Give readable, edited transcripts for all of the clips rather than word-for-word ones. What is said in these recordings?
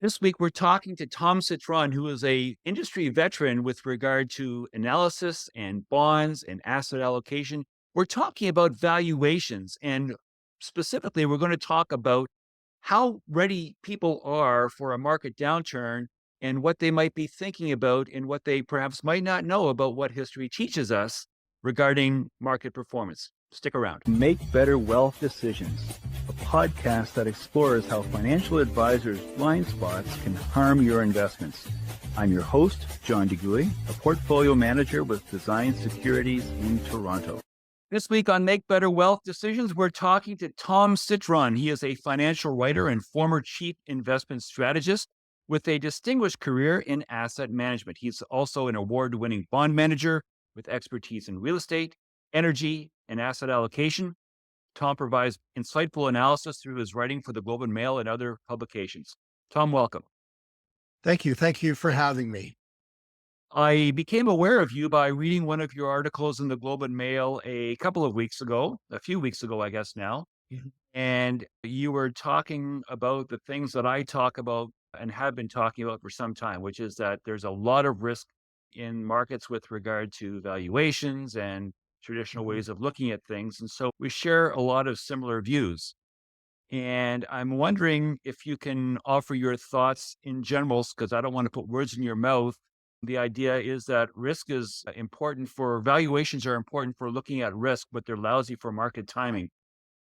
This week, we're talking to Tom Citron, who is a industry veteran with regard to analysis and bonds and asset allocation. We're talking about valuations, and specifically, we're going to talk about how ready people are for a market downturn and what they might be thinking about and what they perhaps might not know about what history teaches us regarding market performance. Stick around. Make Better Wealth Decisions, a podcast that explores how financial advisors' blind spots can harm your investments. I'm your host, John DeGuy, a portfolio manager with Design Securities in Toronto. This week on Make Better Wealth Decisions, we're talking to Tom Citron. He is a financial writer and former chief investment strategist with a distinguished career in asset management. He's also an award-winning bond manager with expertise in real estate, energy, and asset allocation. Tom provides insightful analysis through his writing for the Globe and Mail and other publications. Tom, welcome. Thank you. Thank you for having me. I became aware of you by reading one of your articles in the Globe and Mail a few weeks ago, I guess now. Mhm. And you were talking about the things that I talk about and have been talking about for some time, which is that there's a lot of risk in markets with regard to valuations and traditional Mhm. ways of looking at things. And so we share a lot of similar views. And I'm wondering if you can offer your thoughts in general, because I don't want to put words in your mouth. The idea is that risk is important for valuations are important for looking at risk, but they're lousy for market timing.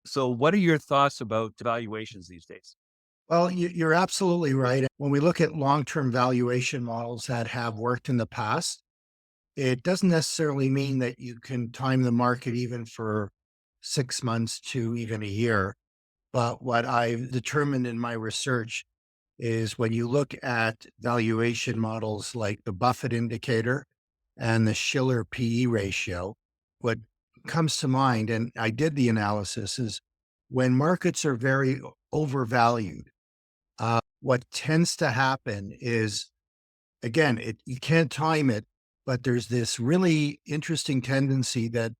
So, what are your thoughts about valuations these days? Well, you're absolutely right. When we look at long-term valuation models that have worked in the past, it doesn't necessarily mean that you can time the market even for 6 months to even a year. But what I've determined in my research is when you look at valuation models like the Buffett indicator and the Schiller PE ratio, what comes to mind, and I did the analysis, is when markets are very overvalued, what tends to happen is, again, you can't time it, but there's this really interesting tendency that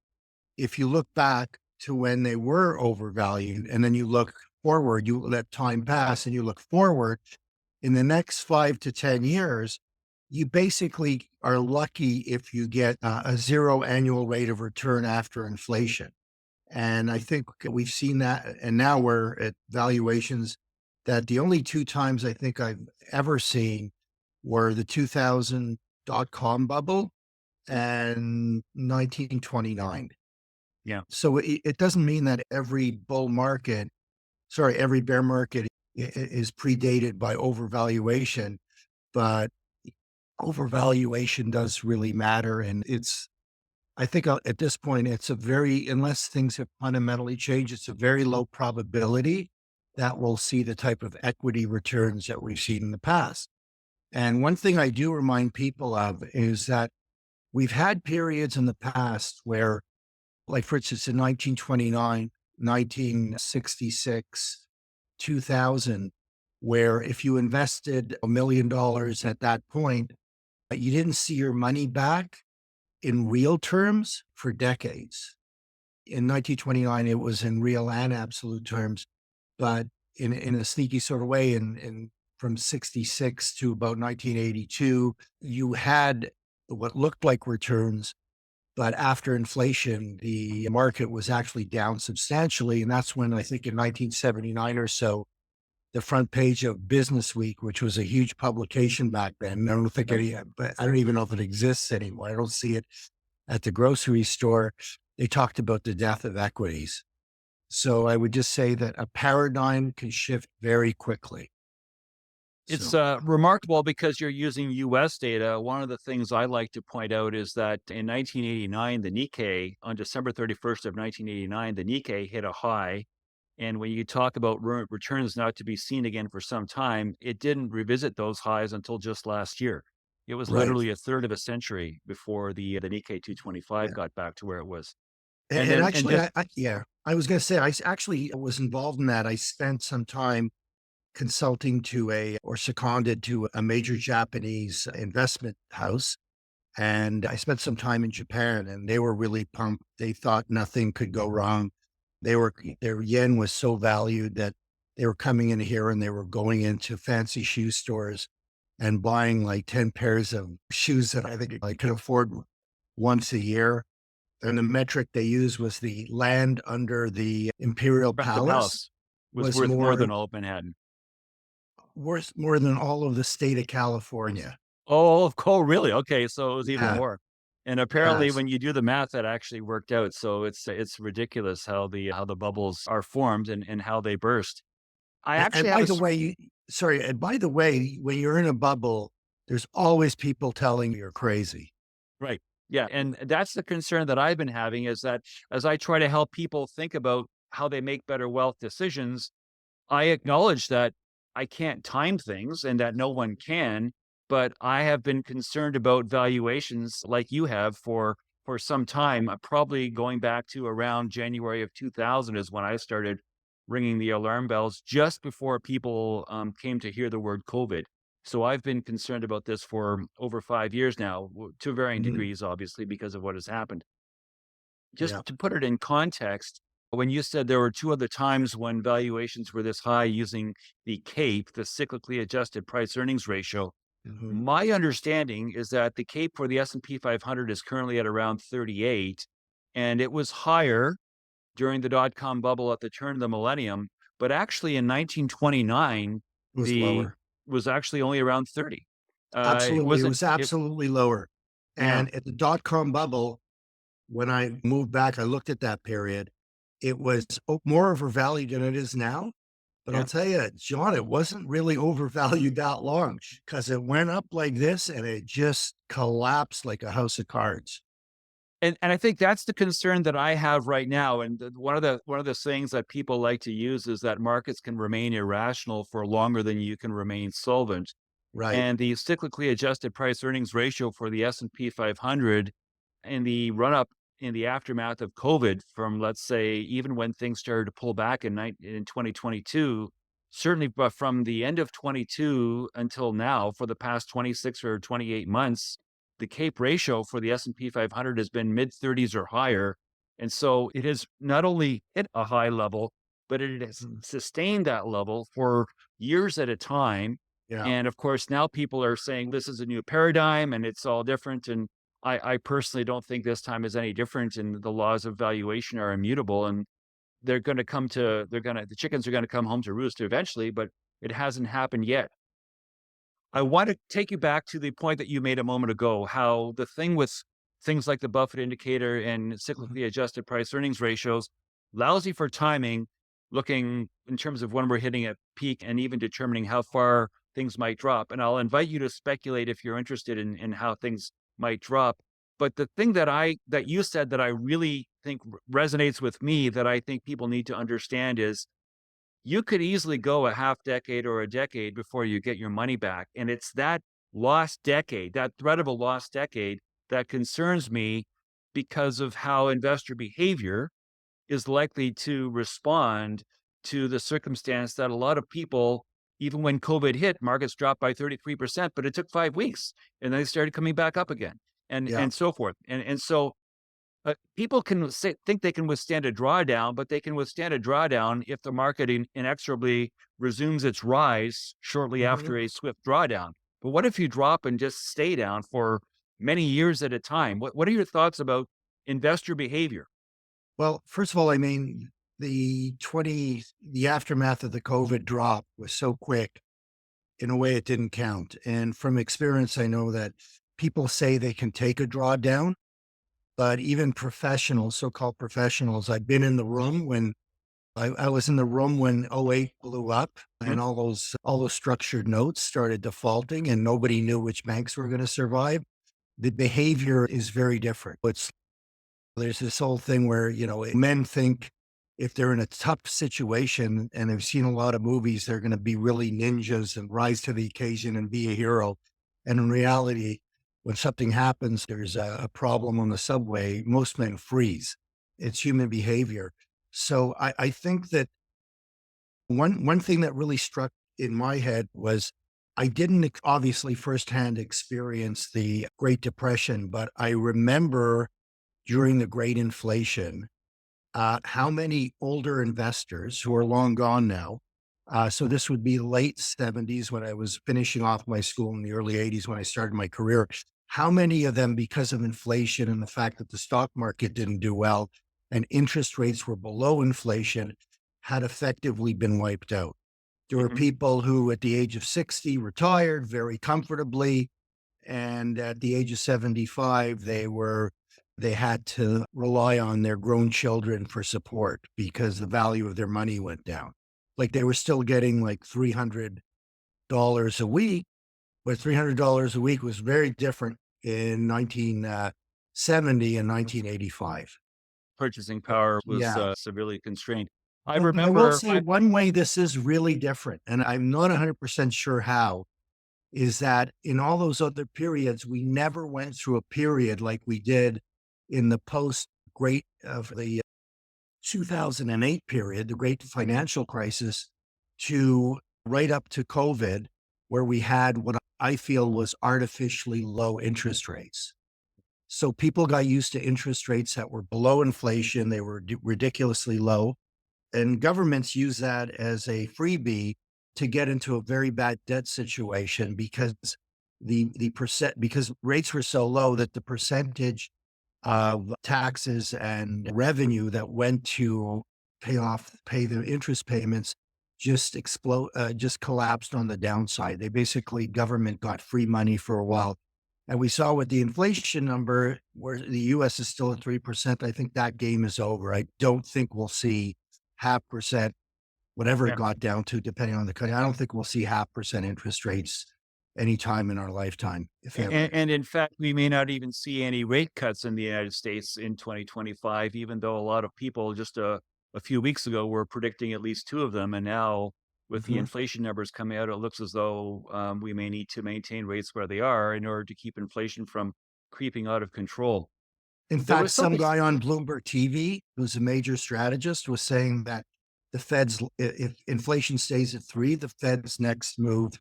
if you look back to when they were overvalued and then you look forward, you let time pass and you look forward, in the next 5 to 10 years, you basically are lucky if you get a zero annual rate of return after inflation. And I think we've seen that. And now we're at valuations that the only two times I think I've ever seen were the 2000 dot-com bubble and 1929. Yeah. So it doesn't mean that every bear market is predated by overvaluation, but overvaluation does really matter. And I think at this point, unless things have fundamentally changed, it's a very low probability that we'll see the type of equity returns that we've seen in the past. And one thing I do remind people of is that we've had periods in the past where, like for instance, in 1929, 1966, 2000, where if you invested $1 million at that point, you didn't see your money back in real terms for decades. In 1929, it was in real and absolute terms, but in a sneaky sort of way, in from 66 to about 1982, you had what looked like returns, but after inflation, the market was actually down substantially. And that's when I think in 1979 or so, the front page of Business Week, which was a huge publication back then. But I don't even know if it exists anymore. I don't see it at the grocery store. They talked about the death of equities. So I would just say that a paradigm can shift very quickly. It's So, remarkable because you're using US data. One of the things I like to point out is that in 1989, the Nikkei, on December 31st of 1989, the Nikkei hit a high. And when you talk about returns not to be seen again for some time, it didn't revisit those highs until just last year. It was right. literally a third of a century before the Nikkei 225 Yeah. got back to where it was. And And then and actually, just yeah, I was going to say, actually was involved in that. I spent some time consulting or seconded to a major Japanese investment house. And I spent some time in Japan and they were really pumped. They thought nothing could go wrong. Their yen was so valued that they were coming in here and they were going into fancy shoe stores and buying like 10 pairs of shoes that I think I could afford once a year. And the metric they used was the land under the Imperial The Palace palace was was worth more more than all of Manhattan. worth more than all of the state of California. Oh, really? Okay, so it was even Yeah. more. And apparently Yes. when you do the math, that actually worked out. So it's ridiculous how the bubbles are formed and how they burst. I And actually have by a the s way, sorry, and by the way, when you're in a bubble, there's always people telling you you're crazy. right. Yeah, and that's the concern that I've been having is that as I try to help people think about how they make better wealth decisions, I acknowledge that I can't time things and that no one can, but I have been concerned about valuations like you have for some time, probably going back to around January of 2000 is when I started ringing the alarm bells just before people came to hear the word COVID. So I've been concerned about this for over 5 years now, to varying Mhm. degrees, obviously, because of what has happened. Just Yeah. to put it in context, when you said there were two other times when valuations were this high using the CAPE, the cyclically adjusted price earnings ratio, Mhm. my understanding is that the CAPE for the S&P 500 is currently at around 38, and it was higher during the dot-com bubble at the turn of the millennium, but actually in 1929, It was the lower. was actually only around 30. It Absolutely. It wasn't was it absolutely lower. yeah, And at the dot-com bubble, when I moved back, I looked at that period. It was more overvalued than it is now. But I'll yeah. tell you, John, it wasn't really overvalued that long because it went up like this and it just collapsed like a house of cards. And I think that's the concern that I have right now, and one of the things that people like to use is that markets can remain irrational for longer than you can remain solvent. Right. And the cyclically adjusted price earnings ratio for the S&P 500 in the run up in the aftermath of COVID from, let's say, even when things started to pull back in 2022, certainly but from the end of 22 until now for the past 26 or 28 months, the CAPE ratio for the S&P 500 has been mid 30s or higher. And so it has not only hit a high level, but it has Mm. sustained that level for years at a time. Yeah. And of course, now people are saying this is a new paradigm and it's all different. And I personally don't think this time is any different. And the laws of valuation are immutable, and the chickens are going to come home to roost eventually, but it hasn't happened yet. I want to take you back to the point that you made a moment ago, how the thing with things like the Buffett indicator and Mhm. cyclically adjusted price earnings ratios, lousy for timing, looking in terms of when we're hitting a peak and even determining how far things might drop. And I'll invite you to speculate if you're interested in how things might drop. But the thing that you said that I really think resonates with me that I think people need to understand is you could easily go a half decade or a decade before you get your money back. And it's that lost decade, that threat of a lost decade that concerns me because of how investor behavior is likely to respond to the circumstance that a lot of people, even when COVID hit, markets dropped by 33%, but it took 5 weeks and then they started coming back up again Yeah. and so forth. And so people can think they can withstand a drawdown, but they can withstand a drawdown if the market inexorably resumes its rise shortly Mhm. after a swift drawdown. But what if you drop and just stay down for many years at a time? What are your thoughts about investor behavior? Well, first of all, I mean, the aftermath of the COVID drop was so quick in a way it didn't count. And from experience, I know that people say they can take a drawdown, but even professionals, so-called professionals, I've been in the room when I was in the room when '08 blew up Mhm. and all those structured notes started defaulting and nobody knew which banks were going to survive. The behavior is very different. There's this whole thing where, men think if they're in a tough situation and they've seen a lot of movies, they're going to be really ninjas and rise to the occasion and be a hero. And in reality, when something happens, there's a problem on the subway, most men freeze. It's human behavior. So I think that one thing that really struck in my head was I didn't obviously firsthand experience the Great Depression, but I remember during the great inflation, how many older investors who are long gone now So this would be late 70s when I was finishing off my school, in the early 80s when I started my career. How many of them, because of inflation and the fact that the stock market didn't do well and interest rates were below inflation, had effectively been wiped out? There were Mhm. people who, at the age of 60, retired very comfortably, and at the age of 75, they had to rely on their grown children for support because the value of their money went down. Like, they were still getting like $300 a week, but $300 a week was very different in 1970 and 1985. Purchasing power was, Yeah. severely constrained. I But I will remember say one way this is really different, and I'm not 100% sure how, is that in all those other periods, we never went through a period like we did in the post great of the 2008 period, the great financial crisis, to right up to COVID, where we had what I feel was artificially low interest rates. So people got used to interest rates that were below inflation. They were ridiculously low. And governments use that as a freebie to get into a very bad debt situation because because rates were so low that the percentage of taxes and revenue that went to pay the interest payments just collapsed on the downside. They basically government got free money for a while. And we saw with the inflation number where the US is still at 3%. I think that game is over. I don't think we'll see 0.5%, whatever it yeah. got down to, depending on the country. I don't think we'll see 0.5% interest rates anytime in our lifetime, if ever. And in fact, we may not even see any rate cuts in the United States in 2025, even though a lot of people just a few weeks ago were predicting at least two of them. And now, with the Mhm. inflation numbers coming out, it looks as though we may need to maintain rates where they are in order to keep inflation from creeping out of control. In There fact, was some something, guy on Bloomberg TV, who's a major strategist, was saying that the Fed's, if inflation stays at 3, the Fed's next move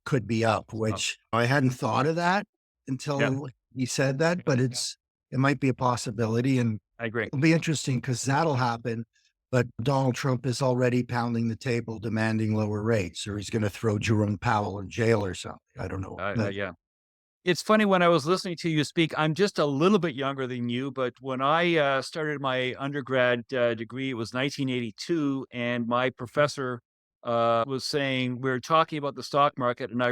could be up, oh, which I hadn't thought of that yeah, until he said that, but it might be a possibility. And I agree. it'll be interesting because that'll happen. But Donald Trump is already pounding the table, demanding lower rates, or he's going to throw Jerome Powell in jail or something. I don't know. But Yeah. It's funny when I was listening to you speak, I'm just a little bit younger than you, but when I started my undergrad degree, it was 1982, and my professor was saying we were talking about the stock market, and I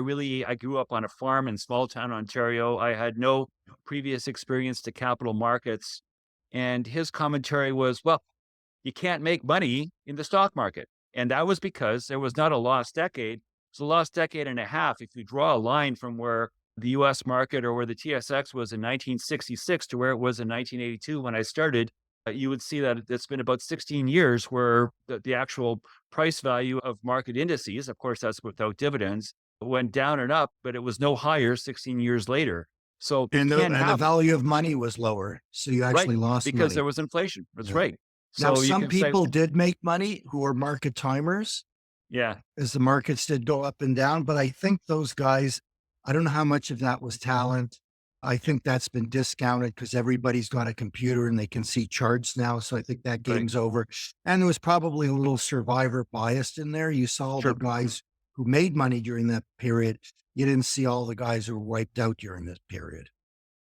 grew up on a farm in small town Ontario. I had no previous experience to capital markets, and his commentary was, "Well, you can't make money in the stock market," and that was because there was not a lost decade; it's a lost decade and a half. If you draw a line from where the US market or where the TSX was in 1966 to where it was in 1982 when I started, you would see that it's been about 16 years where the actual price value of market indices, of course, that's without dividends, went down and up, but it was no higher 16 years later. So you can't and the have, value of money was lower, so you right, actually lost because there money. was inflation. That's Yeah. right. Now, So you some can say, people did make money who were market timers yeah, as the markets did go up and down, but I think those guys, I don't know how much of that was talent. I think that's been discounted because everybody's got a computer and they can see charts now. So I think that right, game's over. And there was probably a little survivor bias in there. You saw the sure. guys who made money during that period. You didn't see all the guys who were wiped out during this period.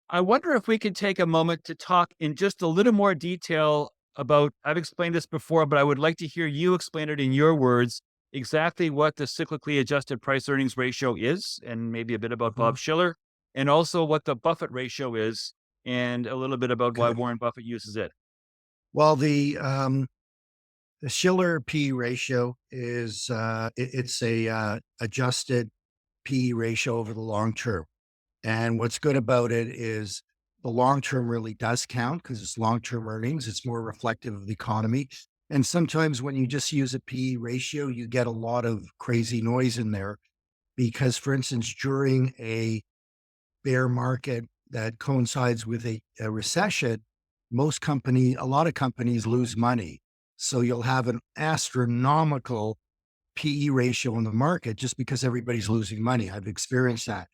I wonder if we could take a moment to talk in just a little more detail about, I've explained this before, but I would like to hear you explain it in your words, exactly what the cyclically adjusted price earnings ratio is, and maybe a bit about Mhm. Bob Schiller, and also what the Buffett ratio is, and a little bit about why Okay. Warren Buffett uses it. Well, the Schiller P ratio is it's a adjusted P ratio over the long term. And what's good about it is the long term really does count because it's long term earnings. It's more reflective of the economy. And sometimes when you just use a P ratio, you get a lot of crazy noise in there because, for instance, during a bear market that coincides with a recession, a lot of companies lose money. So you'll have an astronomical PE ratio in the market just because everybody's losing money. I've experienced that,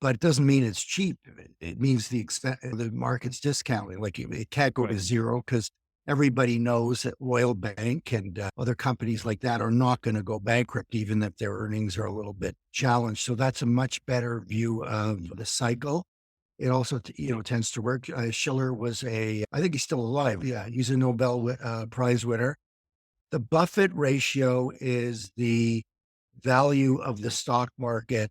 but it doesn't mean it's cheap. It means the market's discounting. Like it can't go Right. to zero because everybody knows that Royal Bank and other companies like that are not going to go bankrupt, even if their earnings are a little bit challenged. So that's a much better view of the cycle. It also, tends to work. Schiller was I think he's still alive. Yeah, he's a Nobel Prize winner. The Buffett ratio is the value of the stock market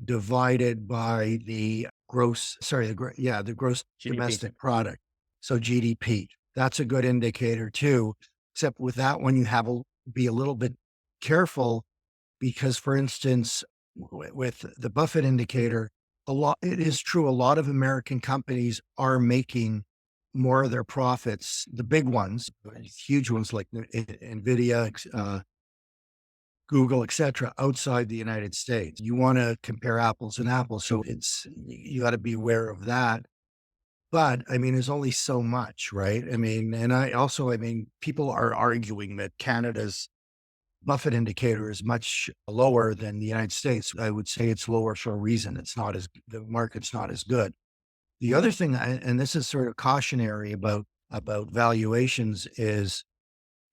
divided by the gross GDP. domestic product. So GDP. That's a good indicator too. Except with that one, you have to be a little bit careful because, for instance, with the Buffett indicator, it is true. A lot of American companies are making more of their profits, the big ones, huge ones like NVIDIA, Google, et cetera, outside the United States. You want to compare apples and apples. So you got to be aware of that. But I mean, there's only so much, right? I mean, people are arguing that Canada's Buffett indicator is much lower than the United States. I would say it's lower for a reason. The market's not as good. The other thing, and this is sort of cautionary about valuations, is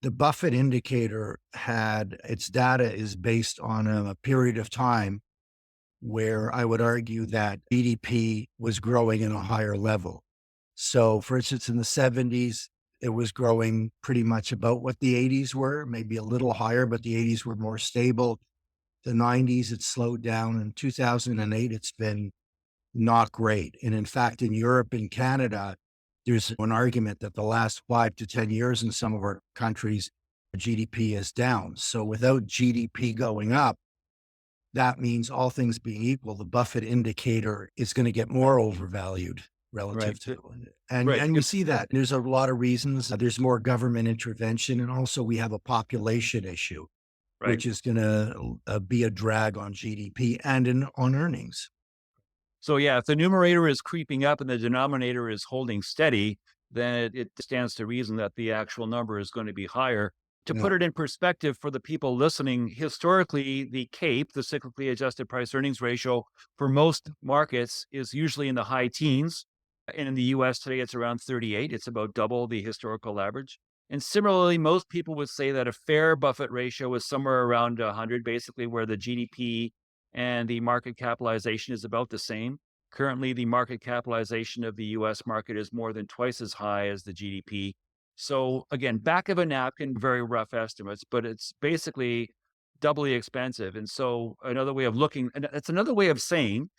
the Buffett indicator its data is based on a period of time where I would argue that GDP was growing in a higher level. So, for instance, in the 70s, it was growing pretty much about what the 80s were, maybe a little higher, but the 80s were more stable. The 90s, it slowed down. In 2008, it's been not great. And in fact, in Europe and Canada, there's an argument that the last 5 to 10 years in some of our countries, GDP is down. So without GDP going up, that means all things being equal, the Buffett indicator is going to get more overvalued Right. relative to, Right. and we see that there's a lot of reasons. There's more government intervention, and also we have a population issue, Right. which is going to be a drag on GDP and on earnings. So yeah, if the numerator is creeping up and the denominator is holding steady, then it stands to reason that the actual number is going to be higher. To Yeah. put it in perspective for the people listening, historically, the CAPE, the cyclically adjusted price earnings ratio, for most markets is usually in the high teens. And in the US today, it's around 38. It's about double the historical average. And similarly, most people would say that a fair Buffett ratio is somewhere around 100, basically where the GDP and the market capitalization is about the same. Currently, the market capitalization of the US market is more than twice as high as the GDP. So again, back of a napkin, very rough estimates, but it's basically doubly expensive. And so another way of looking, and it's another way of saying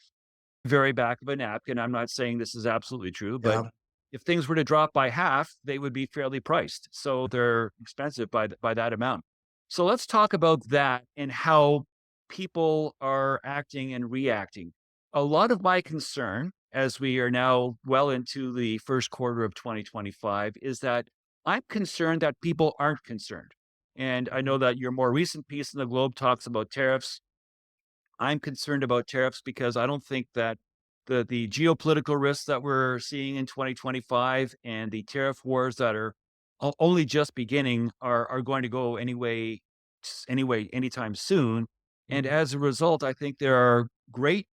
very back of a napkin. I'm not saying this is absolutely true, but Yeah. if things were to drop by half, they would be fairly priced. So they're expensive by that amount. So let's talk about that and how people are acting and reacting. A lot of my concern, as we are now well into the first quarter of 2025, is that I'm concerned that people aren't concerned. And I know that your more recent piece in the Globe talks about tariffs. I'm concerned about tariffs because I don't think that the geopolitical risks that we're seeing in 2025 and the tariff wars that are only just beginning are going to go anytime soon. And Mhm. as a result, I think there are great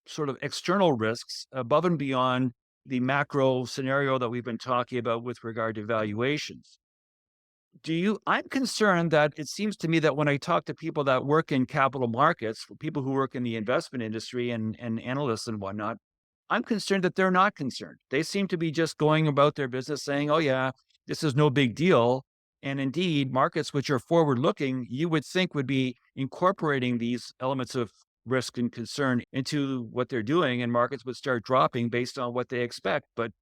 sort of external risks above and beyond the macro scenario that we've been talking about with regard to valuations. I'm concerned that it seems to me that when I talk to people that work in capital markets, people who work in the investment industry and analysts and whatnot, I'm concerned that they're not concerned. They seem to be just going about their business saying, oh, yeah, this is no big deal. And indeed, markets which are forward looking, you would think would be incorporating these elements of risk and concern into what they're doing, and markets would start dropping based on what they expect. But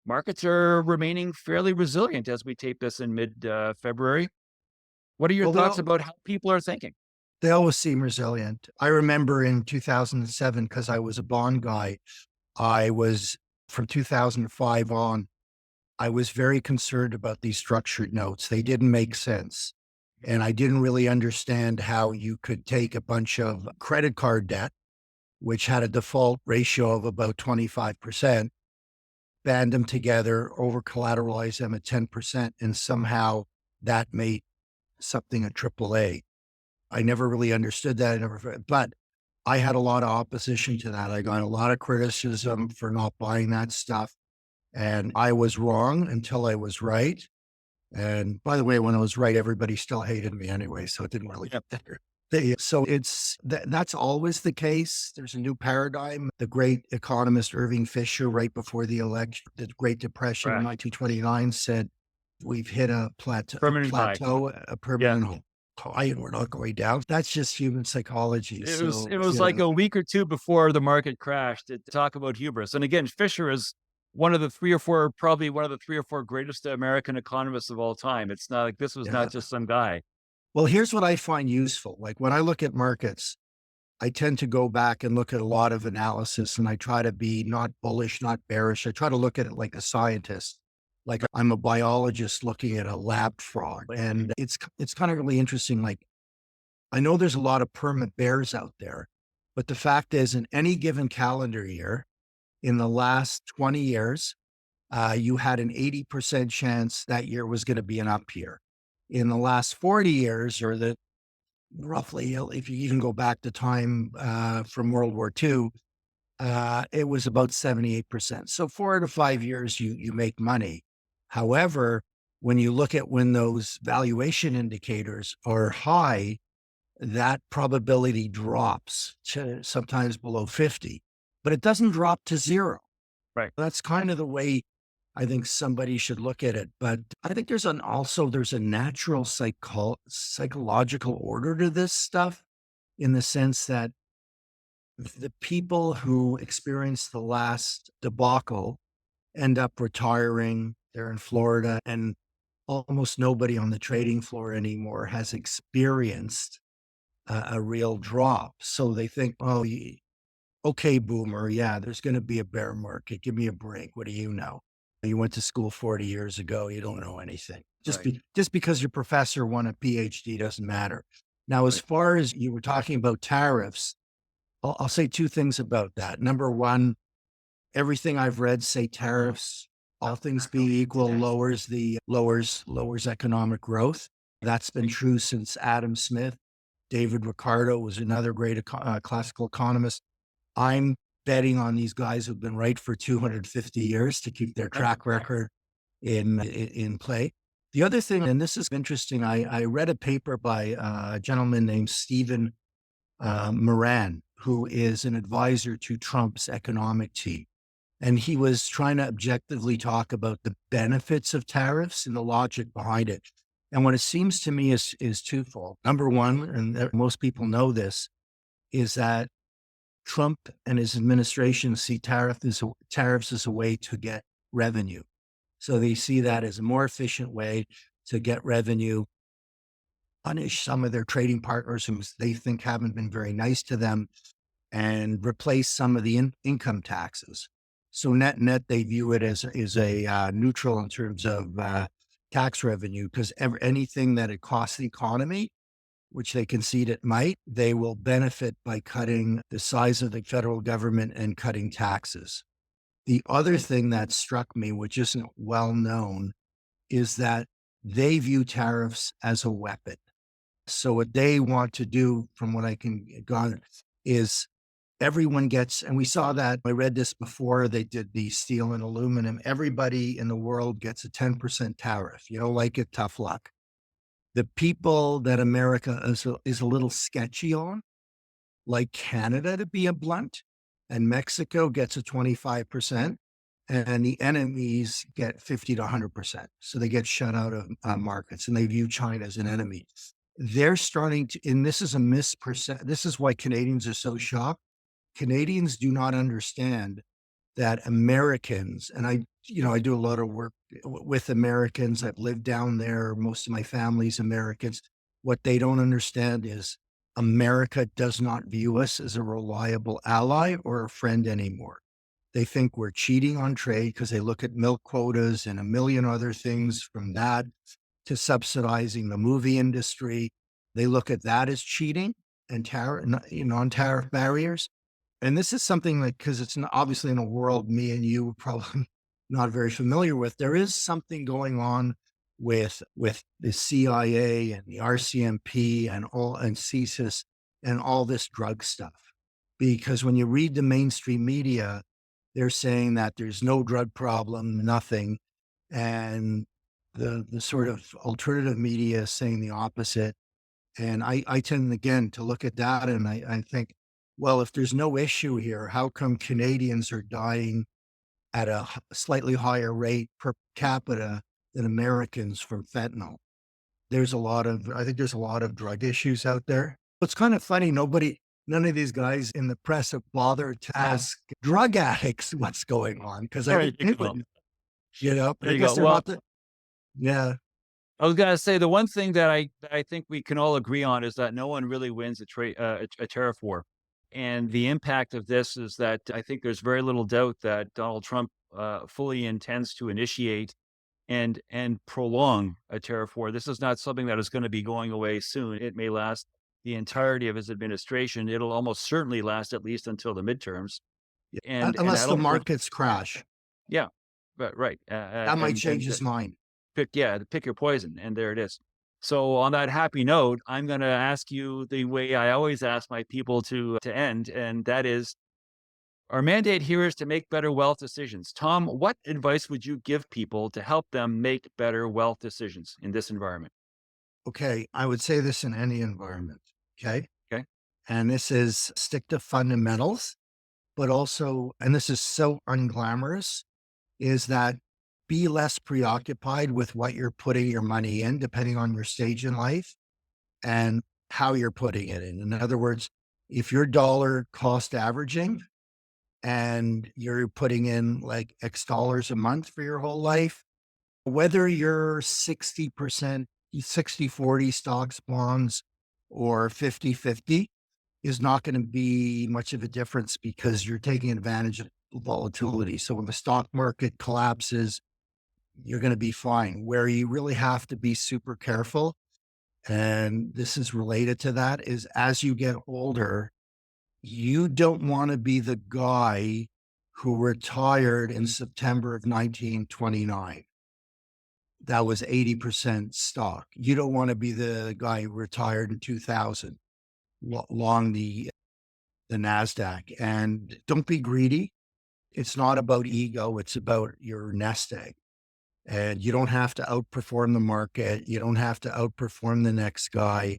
markets are remaining fairly resilient as we tape this in mid February. What are your Well, thoughts about how people are thinking? they always seem resilient. I remember in 2007, because I was a bond guy, I was from 2005 on, I was very concerned about these structured notes. They didn't make sense. And I didn't really understand how you could take a bunch of credit card debt, which had a default ratio of about 25%, band them together, over collateralize them at 10%, and somehow that made something a triple A. I never really understood that. But I had a lot of opposition to that. I got a lot of criticism for not buying that stuff. And I was wrong until I was right. And by the way, when I was right, everybody still hated me anyway, so it didn't really matter. So that's always the case. There's a new paradigm. The great economist Irving Fisher, right before the election, the Great Depression of Right. 1929, said we've hit a Permanent high. a Yeah. permanent high, and we're not going down. That's just human psychology. It was like a week or 2 before the market crashed to talk about hubris. And again, Fisher is one of the 3 or 4, probably one of the 3 or 4 greatest American economists of all time. It's not like this was not yeah. just some guy. Well, here's what I find useful. Like when I look at markets, I tend to go back and look at a lot of analysis, and I try to be not bullish, not bearish. I try to look at it like a scientist, like I'm a biologist looking at a lab frog. And it's kind of really interesting. Like I know there's a lot of perma bears out there, but the fact is in any given calendar year, in the last 20 years, you had an 80% chance that year was going to be an up year. In the last 40 years, or the roughly, if you even go back to time from World War II, it was about 78%. So 4 to 5 years, you make money. However, when you look at when those valuation indicators are high, that probability drops to sometimes below 50, but it doesn't drop to zero. Right. That's kind of the way I think somebody should look at it. But I think there's a natural psychological order to this stuff, in the sense that the people who experience the last debacle end up retiring. They're in Florida, and almost nobody on the trading floor anymore has experienced a real drop. So they think, oh, okay, boomer, yeah, there's going to be a bear market. Give me a break. What do you know? You went to school 40 years ago. You don't know anything. Right. Just because your professor won a PhD doesn't matter. Now, as Right. far as you were talking about tariffs, I'll say two things about that. Number one, everything I've read say tariffs, all things being equal, lowers economic growth. That's been true since Adam Smith. David Ricardo was another great classical economist. I'm betting on these guys who've been right for 250 years to keep their track record in play. The other thing, and this is interesting, I read a paper by a gentleman named Stephen Moran, who is an advisor to Trump's economic team. And he was trying to objectively talk about the benefits of tariffs and the logic behind it. And what it seems to me is twofold. Number one, and most people know this, is that Trump and his administration see tariffs as a way to get revenue. So they see that as a more efficient way to get revenue, punish some of their trading partners who they think haven't been very nice to them, and replace some of the income taxes. So net, they view it as a neutral in terms of tax revenue, because anything that it costs the economy, which they concede it might, they will benefit by cutting the size of the federal government and cutting taxes. The other thing that struck me, which isn't well known, is that they view tariffs as a weapon. So what they want to do, from what I can garner, is everyone gets, and we saw that, I read this before, they did the steel and aluminum, everybody in the world gets a 10% tariff. You don't like it, tough luck. The people that America is a little sketchy on, like Canada, to be a blunt, and Mexico gets a 25%, and the enemies get 50 to 100%. So they get shut out of markets, and they view China as an enemy. They're starting to, and this is a misperception. This is why Canadians are so shocked. Canadians do not understand that Americans, and I do a lot of work with Americans. I've lived down there. Most of my family's Americans. What they don't understand is America does not view us as a reliable ally or a friend anymore. They think we're cheating on trade because they look at milk quotas and a million other things, from that to subsidizing the movie industry. They look at that as cheating and non-tariff barriers. And this is something that, because it's obviously in a world me and you are probably not very familiar with, there is something going on with the CIA and the RCMP and CSIS and all this drug stuff. Because when you read the mainstream media, they're saying that there's no drug problem, nothing. And the sort of alternative media is saying the opposite. And I tend again to look at that and I think, well, if there's no issue here, how come Canadians are dying at a slightly higher rate per capita than Americans from fentanyl? I think there's a lot of drug issues out there. It's kind of funny. None of these guys in the press have bothered to ask drug addicts what's going on because I There think you they go. would, you know, but There I you go. guess they're Well, not the, yeah, I was gonna say the one thing that I think we can all agree on is that no one really wins a tariff war, and the impact of this is that I think there's very little doubt that Donald Trump fully intends to initiate and prolong a tariff war. This is not something that is going to be going away soon. It may last the entirety of his administration. It'll almost certainly last at least until the midterms, yeah. and I Unless the don't think markets crash, yeah, but right, that might change and his mind. pick your poison, and there it is. So on that happy note, I'm going to ask you the way I always ask my people to end, and that is our mandate here is to make better wealth decisions. Tom, what advice would you give people to help them make better wealth decisions in this environment? Okay. I would say this in any environment. Okay. Okay. And this is stick to fundamentals, but also, and this is so unglamorous, is that be less preoccupied with what you're putting your money in, depending on your stage in life and how you're putting it in. In other words, if you're dollar cost averaging and you're putting in like X dollars a month for your whole life, whether you're 60%, 60/40 stocks, bonds, or 50/50 is not going to be much of a difference because you're taking advantage of volatility. So when the stock market collapses, you're going to be fine. Where you really have to be super careful, and this is related to that, is as you get older, you don't want to be the guy who retired in September of 1929. That was 80% stock. You don't want to be the guy who retired in 2000 long the NASDAQ. And don't be greedy. It's not about ego. It's about your nest egg. And you don't have to outperform the market. You don't have to outperform the next guy.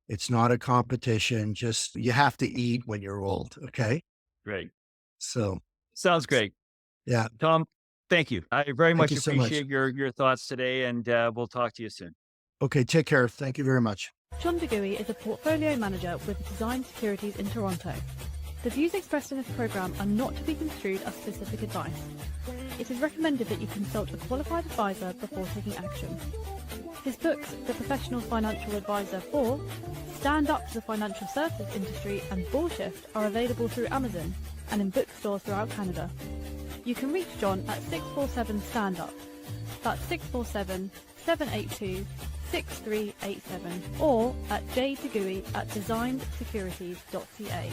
It's not a competition. Just you have to eat when you're old. Okay. Great. So, Sounds great. yeah. Tom, thank you. I very Thank much you so much. appreciate your thoughts today, and we'll talk to you soon. Okay. Take care. Thank you very much. John DeGuy is a portfolio manager with Design Securities in Toronto. The views expressed in this program are not to be construed as specific advice. It is recommended that you consult a qualified advisor before taking action. His books, The Professional Financial Advisor 4, Stand Up to the Financial Services Industry, and Bullshift are available through Amazon and in bookstores throughout Canada. You can reach John at 647-STAND-UP. That's 647-782-6387 or at jdegui@designedsecurities.ca.